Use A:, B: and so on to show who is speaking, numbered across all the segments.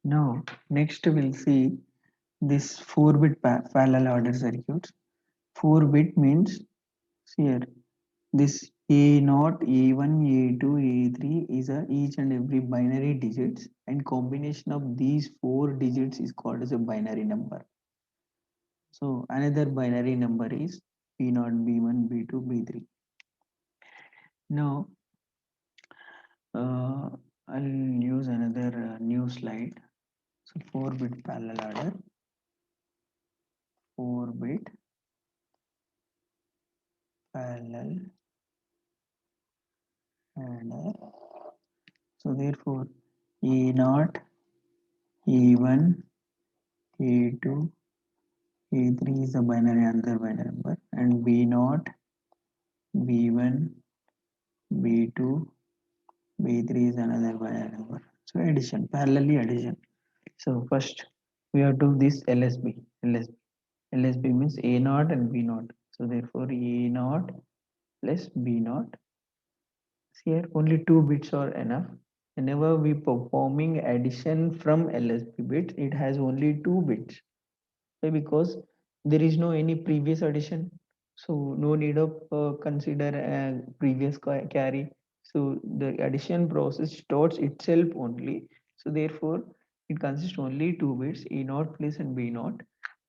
A: Now, next we'll see this 4-bit parallel order circuits. 4-bit means here this A naught, A1, A2, A3 is a each and every binary digits, and combination of these 4 digits is called as a binary number. So another binary number is B naught, B1, B2, B3. Now uh, I'll use another new slide. So 4-bit parallel order, 4-bit parallel adder. So therefore A naught, A1, A2, A3 is a binary another binary number, and B naught, B1, B2, B3 is another binary number. So addition, parallelly addition. So first we have to do this LSB. LSB means A naught and B naught. So therefore A naught plus B naught. Here only 2 bits are enough. Whenever we performing addition from LSB bits, it has only 2 bits. Why? Because there is no any previous addition, so no need of consider previous carry. So the addition process starts itself only. So therefore, it consists only 2 bits, A naught plus and B naught,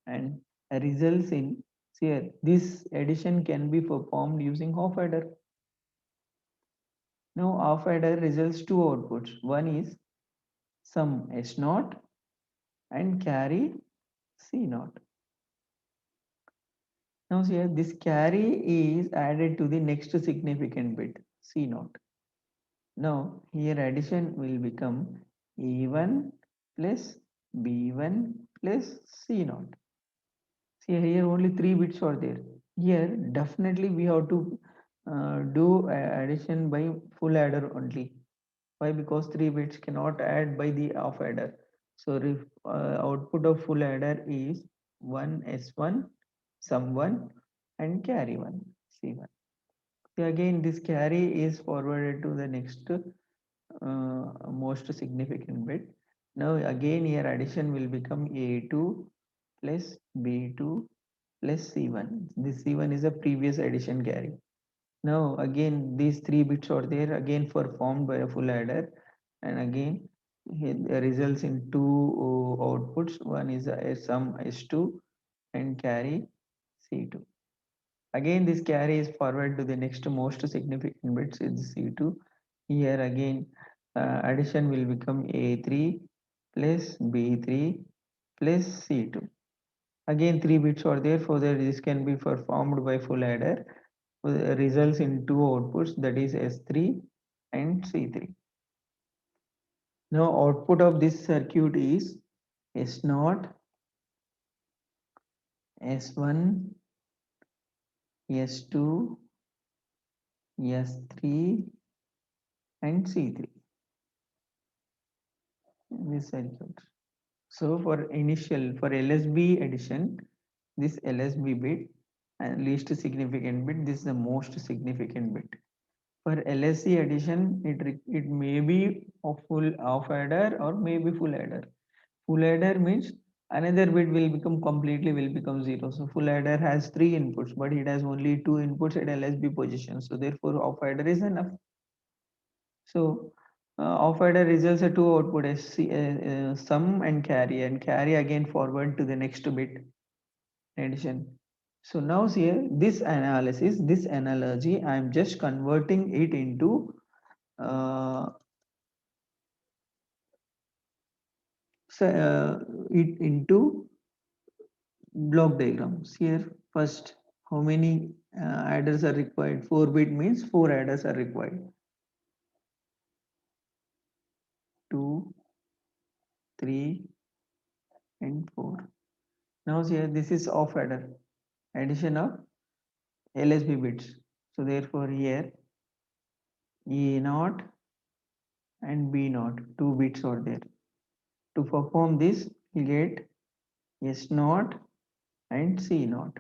A: and results in here. This addition can be performed using half adder. Now half adder results two outputs. One is sum S naught and carry C naught. Now here this carry is added to the next significant bit C naught. Now here addition will become A1 plus B1 plus C naught. See here only 3 bits are there. Here definitely we have to do addition by full adder only. Why? Because 3 bits cannot add by the half adder. So if output of full adder is 1 S1, sum 1 and carry 1 C1. So again this carry is forwarded to the next most significant bit. Now again here addition will become A2 plus B2 plus C1. This C1 is a previous addition carry. Now again these 3 bits are there again performed by a full adder, and again it results in two outputs. One is a sum S2 and carry C2. Again this carry is forward to the next most significant bits is C2. Here again addition will become A3 plus B3 plus C2. Again 3 bits are there, for that this can be performed by full adder, results in two outputs, that is S3 and C3. Now output of this circuit is S0, S1, S2, S3 and C3, this circuit. So for initial, for LSB addition, this LSB bit and least significant bit, this is the most significant bit. For LSC addition, it may be a full half adder or maybe full adder. Full adder means another bit will become completely will become zero. So full adder has 3 inputs, but it has only 2 inputs at LSB position. So therefore, half adder is enough. So half adder results a two output sum and carry again forward to the next bit addition. So now here this analysis, this analogy, I am just converting it into uh, it into block diagrams. Here first, how many adders are required? 4-bit means 4 adders are required. 2, 3 and 4. Now here this is off adder, addition of LSB bits. So therefore here A naught and B naught, 2 bits are there. To perform this, we get S naught and C naught.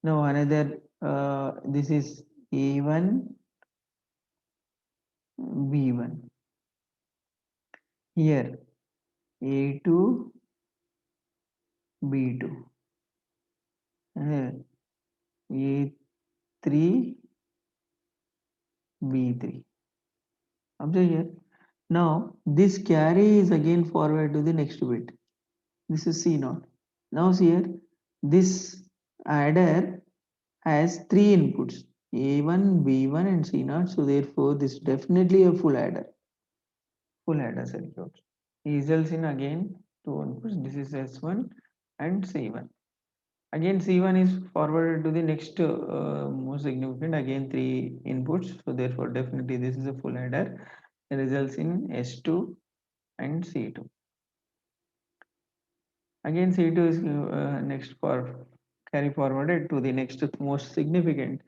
A: Now another, this is A1, B1. here A2 B2 and A3 B3. Observe here. Now this carry is again forward to the next bit. This is C naught. Now see here, this adder has three inputs A1, B1 and C naught. So therefore this is definitely a full adder circuit. Results in again two inputs. This is S1 and C1. Again C1 is forwarded to the next most significant, again three inputs. So therefore definitely this is a full adder. It results in S2 and C2. Again C2 is next for carry forwarded to the next most significant.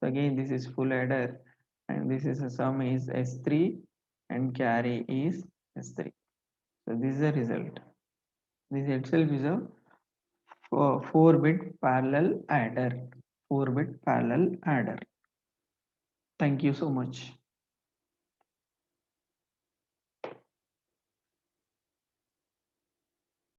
A: So again this is full adder and this is a sum is S3 and carry is S3. So this is the result. This itself is a 4-bit parallel adder. 4-bit parallel adder. Thank you so much.